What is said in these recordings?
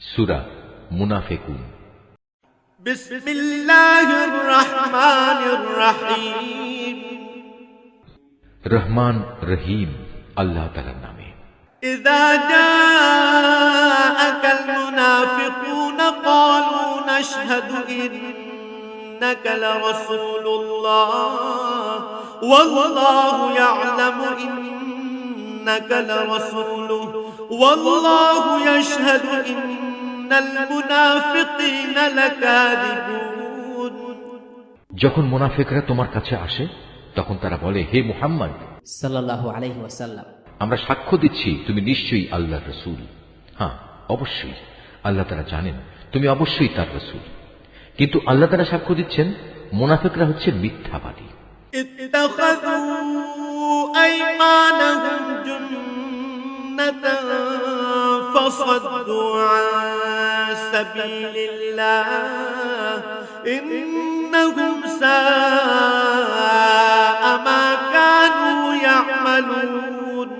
সূরা মুনাফিকুন। বিসমিল্লাহির রহমানির রহিম। রহমান রহিম আল্লাহ তাআলার নামে। ইযা জাআকাল মুনাফিকুনা ক্বালু নাশহাদু ইন্নাকা লারাসূলুল্লাহ ওয়াল্লাহু ইয়া'লামু ইন্নাকা লারাসূলুহু ওয়াল্লাহু ইয়াশহাদু ইন্নাল মুনাফিকিনা লাকাযিবুন। যখন মুনাফিকরা তোমার কাছে আসে তখন তারা বলে, হে মুহাম্মদ সাল্লাল্লাহু আলাইহি ওয়াসাল্লাম, আমরা সাক্ষ্য দিচ্ছি তুমি নিশ্চয়ই আল্লাহর রাসূল। হ্যাঁ, অবশ্যই আল্লাহ তাআলা জানেন তুমি অবশ্যই তার রাসূল। কিন্তু আল্লাহ তাআলা সাক্ষ্য দিচ্ছেন মুনাফিকরা হচ্ছে মিথ্যাবাদী। ইত্তাখাযু আইমানাহুম জুন্নাতান ফাসাদ্দু আন সাবিলিল্লাহ ইন্নাহুম সাআ মা কানু ইয়া'মালুন।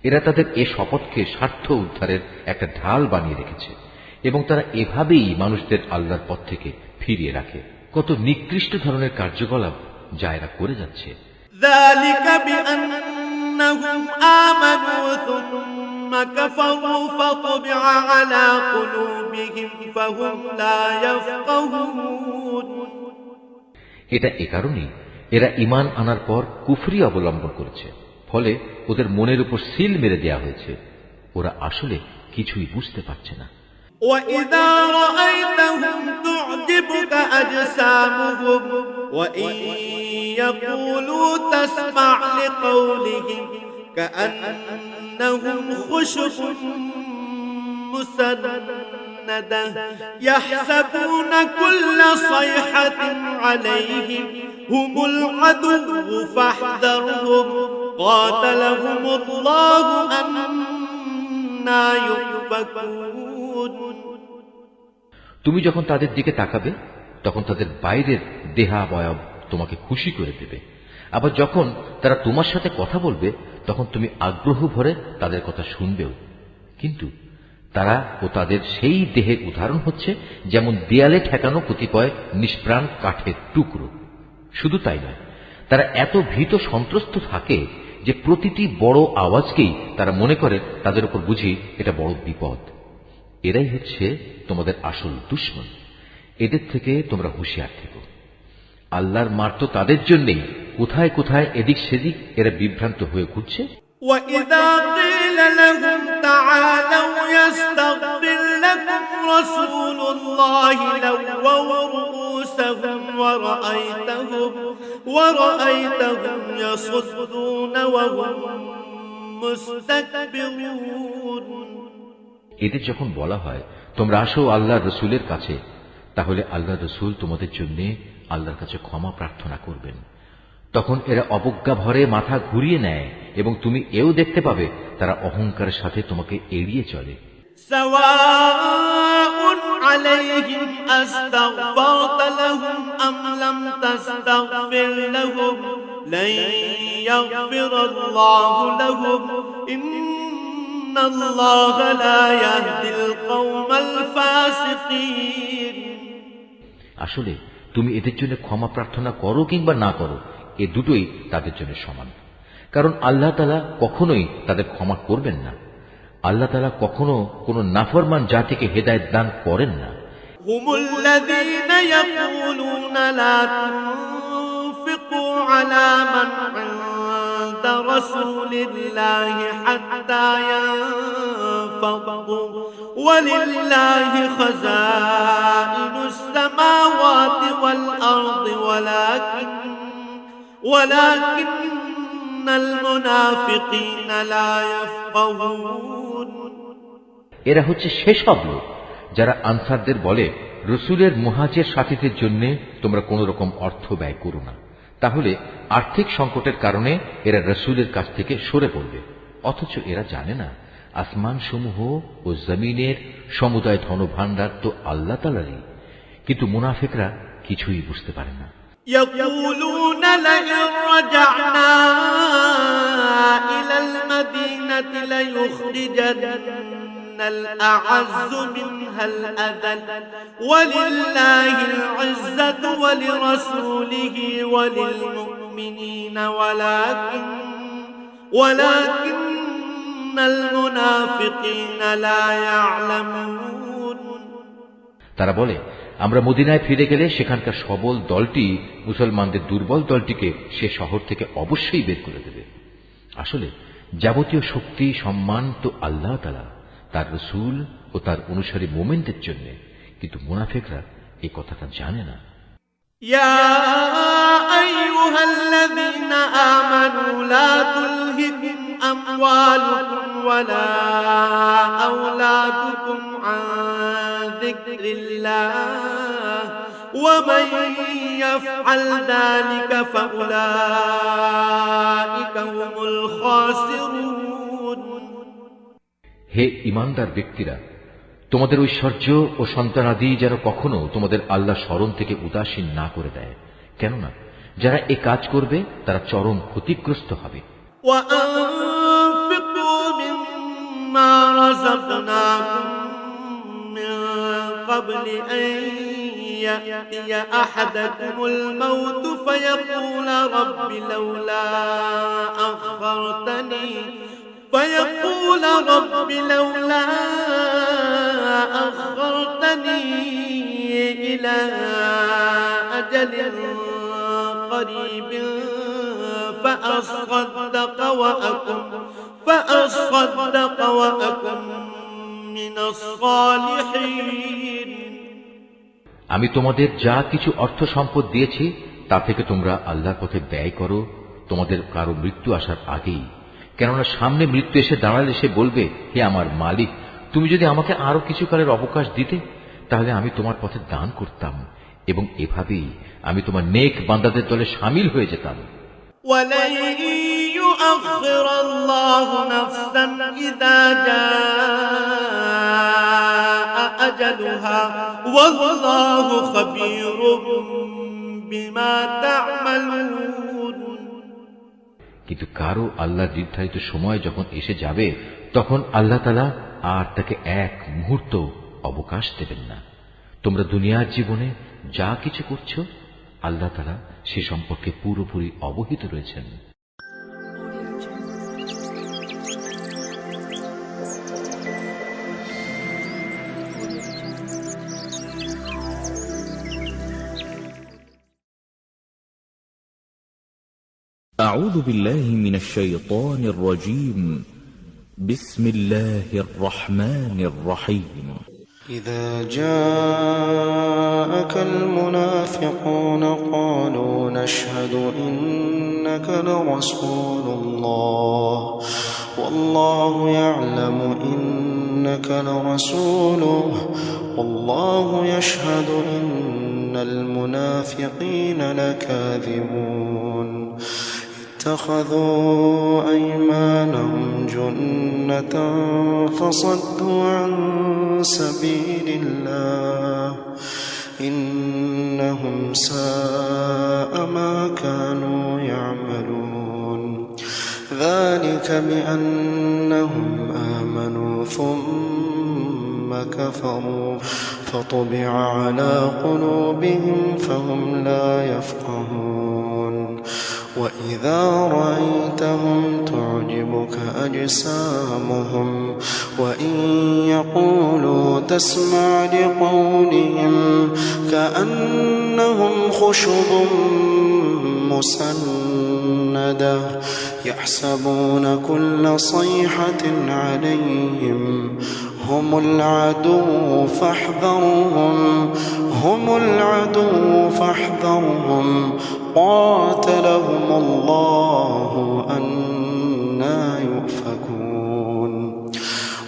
এরা তাদের এ শপথকে স্বার্থ উদ্ধারের একটা ঢাল বানিয়ে রেখেছে এবং তারা এভাবেই মানুষদের আল্লাহর পথ থেকে ফিরিয়ে রাখে। কত নিকৃষ্ট ধরনের কার্যকলাপ যা এরা করে যাচ্ছে। যালিকা বিআন্নাহুম আমানু সুম্মা কাফারু ফাতবিআ আলা কুলুবিহিম ফাহুম লা ইয়াফকাহুন। এটা এ কারণেই এরা ঈমান আনার পর কুফরি অবলম্বন করেছে, ফলে ওদের মনের উপর সিল মেরে দেয়া হয়েছে। ওরা আসলে কিছুই বুঝতে পারছে না। وَإِذَا رَأَيْتَهُمْ تُعْجِبُكَ أَجْسَامُهُمْ وَإِنْ يَقُولُوا تَسْمَعْ لِقَوْلِهِمْ كَأَنَّهُمْ خُشُبٌ مُّسَنَّدَةٌ يَحْسَبُونَ كُلَّ صَيْحَةٍ عَلَيْهِمْ هُمُ الْعَدُوُّ فَاحْذَرْهُمْ قَاتَلَهُمُ اللَّهُ أَنَّىٰ يُؤْفَكُونَ। তুমি যখন তাদের দিকে তাকাবে তখন তাদের বাইরের দেহাবয়ব তোমাকে খুশি করে দেবে। আবার যখন তারা তোমার সাথে কথা বলবে তখন তুমি আগ্রহ ভরে তাদের কথা শুনবেও। কিন্তু তারা ও তাদের সেই দেহের উদাহরণ হচ্ছে যেমন দেয়ালে ঠেকানো কতিপয় নিষ্প্রাণ কাঠের টুকরো। শুধু তাই নয়, তারা এত ভীত সন্ত্রস্ত থাকে যে প্রতিটি বড় আওয়াজকেই তারা মনে করে তাদের উপর বুঝি এটা বড় বিপদ। এরাই হচ্ছে তোমাদের আসল দুশমন। এদের থেকে তোমরা হুঁশিয়ার থেকো। আল্লাহর মার তো তাদের জন্যেই কোথায় কোথায় এদিক সেদিক এরা বিভ্রান্ত হয়ে ঘুরছে। وَإِذَا قِيلَ لَهُمْ تَعَالَوْا يَسْتَغْفِرْ لَكُمْ رَسُولُ اللَّهِ لَوَّوْا رُءُوسَهُمْ وَرَأَيْتَهُمْ يَصُدُّونَ وَهُمْ مُسْتَكْبِرُونَ। এদের যখন বলা হয় তোমরা আসো আল্লাহর রসুলের কাছে, তাহলে আল্লাহর রসুল তোমাদের জন্য আল্লাহর কাছে ক্ষমা প্রার্থনা করবেন। তখন এরা অবজ্ঞা ভরে মাথা ঘুরিয়ে নেয় এবং তুমি এও দেখতে পাবে তারা অহংকারের সাথে তোমাকে এড়িয়ে চলে। সাওয়াউন আলাইহিম আস্তাগফারতা লাহুম আম লাম তাস্তাগফির লাহুম লান ইয়াগফিরাল্লাহু লাহুম ইন্নাল্লাহা লা ইয়াহদিল কওমাল ফাসিকিন। আসলে তুমি এদের জন্য ক্ষমা প্রার্থনা করো কিংবা না করো, এ দুটোই তাদের জন্য সমান। কারণ আল্লাহ তাআলা কখনোই তাদের ক্ষমা করবেন না। আল্লাহ তাআলা কখনো কোন নাফরমান জাতিকে হেদায়েত দান করেন না। হুমুল্লাযীনা ইয়াকুলুনা লা তুনফিকু আলা মান ইনদা রাসূলিল্লাহি হাত্তা ইয়ানফাদু ওয়ালিল্লাহি খাযাইনুস সামাওয়াতি ওয়াল আরদি ওয়ালাকিন্নাল মুনাফিকিনা লা ইয়াফকাহুন। এরা হচ্ছে সেসব লোক যারা আনসারদের বলে, রসুলের মুহাজির সাথীদের জন্য তোমরা কোন রকম অর্থ ব্যয় করো না, তাহলে আর্থিক সংকটের কারণে এরা রসুলের কাছ থেকে সরে পড়বে। অথচ এরা জানে না আসমান সমূহ ও জমিনের সমুদায় ধনভাণ্ডার তো আল্লাহ তাআলারই। কিন্তু মুনাফিকরা কিছুই বুঝতে পারে না। يقولون لئن رجعنا إلى المدينة ليخرجن الأعز منها الأذل ولله العزة ولرسوله وللمؤمنين ولكن المنافقين لا يعلمون তারা বলে, আমরা মদিনায় ফিরে গেলে সেখানকার সবল দলটি মুসলমানদের দুর্বল দলটিকে সে শহর থেকে অবশ্যই বের করে দেবে। আসলে যাবতীয় শক্তি সম্মান তো আল্লাহ তাআলা, তার রাসূল ও তার অনুসারী মুমিনদের জন্য, কিন্তু মুনাফিকরা এই কথাটা জানে না। يا أيها الذين آمنوا لا تلهكم أموالكم ولا أولادكم عن ذكر الله ومن يفعل ذلك فأولئك هم الخاسرون হে ঈমানদার ব্যক্তিরা, তোমাদের ঐশ্বর্য ও সন্তানাদি যেন কখনো তোমাদের আল্লাহ স্মরণ থেকে উদাসীন না করে দেয়, কেননা যারা এ কাজ করবে তারা চরম ক্ষতিগ্রস্ত হবে। وأنفقوا مما رزقناكم من قبل أن يأتي أحدكم الموت فيقول رب لولا أخرتني إلى أجل قريب فأصدق وأكن من الصالحين আমি তোমাদের যা কিছু অর্থ সম্পদ দিয়েছি তা থেকে তোমরা আল্লাহর পথে ব্যয় করো তোমাদের কারো মৃত্যু আসার আগেই, কেননা সামনে মৃত্যু এসে দাঁড়ালে সে বলবে, হে আমার মালিক, তুমি যদি আমাকে আরো কিছু কালের অবকাশ দিতে তাহলে আমি তোমার পথে দান করতাম এবং এভাবেই আমি তোমার নেক বান্দাদের দলে শামিল হয়ে যেতাম। ولن يؤخر الله نفسا إذا جاء أجلها والله خبير بما تعملون কিন্তু কারো আল্লাহ নির্ধারিত সময় যখন এসে যাবে তখন আল্লাহ তাআলা আর তাকে এক মুহূর্ত অবকাশ দেবেন না। তোমরা দুনিয়ার জীবনে যা কিছু করছো আল্লাহ তাআলা সে সম্পর্কে পুরোপুরি অবহিত রয়েছেন। أعوذ بالله من الشيطان الرجيم. بسم الله الرحمن الرحيم. إذا جاءك المنافقون قالوا نشهد إنك لرسول الله والله يعلم إنك لرسوله والله يشهد إن المنافقين لكاذبون اتخذوا أيمانهم جنة فصدوا عن سبيل الله إنهم ساء ما كانوا يعملون ذلك بأنهم آمنوا ثم كفروا فطبع على قلوبهم فهم لا يفقهون وإذا رأيتهم تعجبك أجسامهم وإن يقولوا تسمع لقولهم كأنهم خشب مسندة يحسبون كل صيحة عليهم هم العدو فاحذرهم قاتلهم الله أنى يؤفكون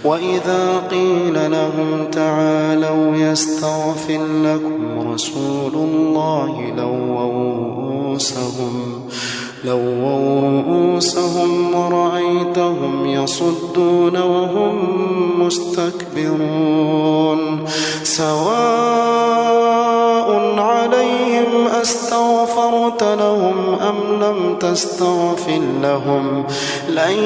وإذا قيل لهم تعالوا يستغفر لكم رسول الله لووا رؤوسهم ورأيتهم يصدون وهم مستكبرون سواء عليهم عليهم أستغفرت لهم أم لم تستغفر لهم لن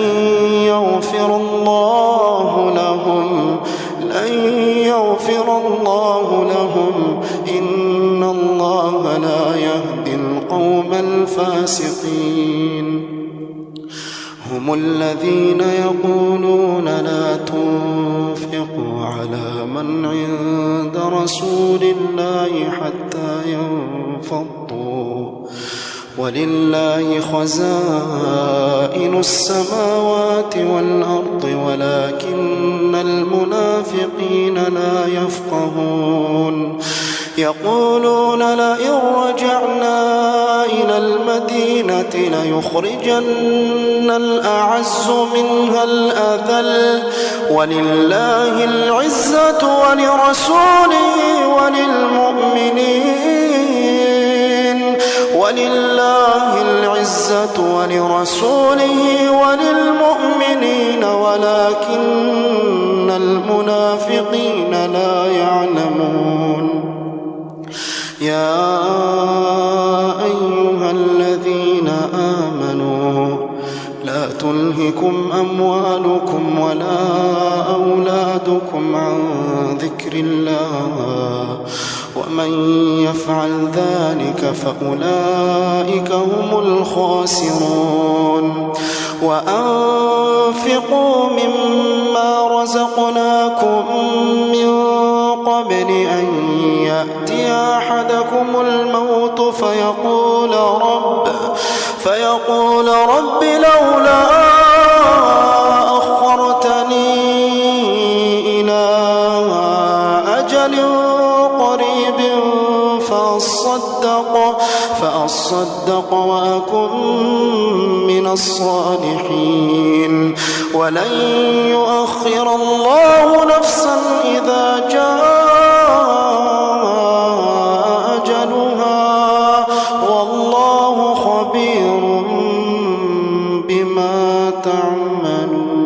يغفر الله لهم إن الله لا يهدي القوم الفاسقين هم الذين يقولون لا تنفقوا على من عند رسول الله حتى ينفضوا ولله خزائن السماوات والأرض ولكن المنافقين لا يفقهون يقولون لئن رجعنا إلى المدينة ليخرجن الأعز منها الأذل ولله العزة ولرسوله وللمؤمنين ولكن المنافقين لا يعلمون يا أيها الذين آمنوا لا تلهكم أموالكم ولا أولادكم عن ذكر الله ومن يفعل ذلك فأولئك هم الخاسرون وأنفقوا مما رزقناكم من قبل أن يأتي أحدكم الموت فيقول رب لولا أخرتني إلى أجل قريب فأصدق وأكن من الصالحين ولن يؤخر الله نفسا إذا جاء أجلها والله خبير بما تعملون